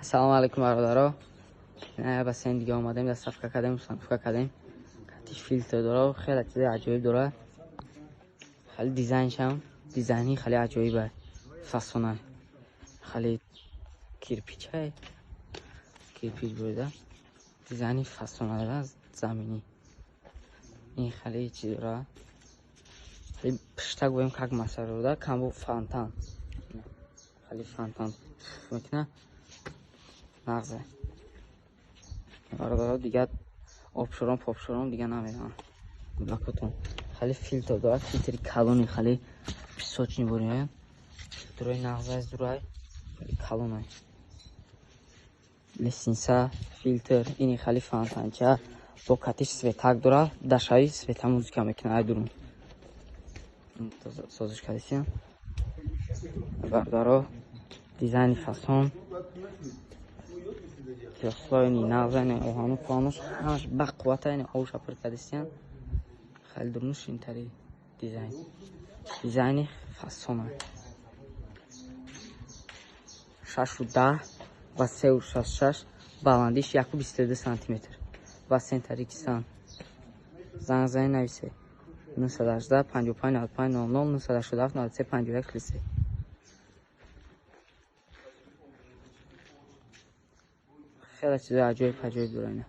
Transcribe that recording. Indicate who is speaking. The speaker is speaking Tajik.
Speaker 1: سلام علیکم برادرها. بسیار دیگه آمدیم در صفحه کردیم کاتیش فیلتر داره، خیلی چیز عجیب داره. خیلی دیزاینش هم دیزاینی خیلی عجیبه، فسونه خیلی کیرپیچه کیرپیچ بوده، دیزاینی فسونه داره از زمینی. این خیلی چیز داره، خیلی پشتا گویم که مسئله بوده کم بود فانتان، خیلی فانتان میکنه نغزه برادرها دیگه. آبشوران دیگه نمیدونم بکتون. خیلی فیلتر داره، فیلتری کلونی خیلی پیسوچنی بوده، فیلترهای نغزه از دورای خیلی کلونه لسینسا فیلتر. اینی خیلی فانتانچه با کاتیش سویتاک داره، داشایی سویتا موزیکا میکنه ای درون سازش کردیسیم برادرها. دیزاین فاسون کیاسلاینی نغزه اوهانو فانوس همش بقوته اینی آوش اپر کردیسیم. خیلی درونش اینطوری دیزاینی فاسونه 6 و 10 و 3 و 66 بلندیش 1.22 سانتیمتر و سنتری کسان. زنگ زنگ نویسه 918 55 95 00 987 93 51 لیسه. خیلی چیز عجیب داره اینه.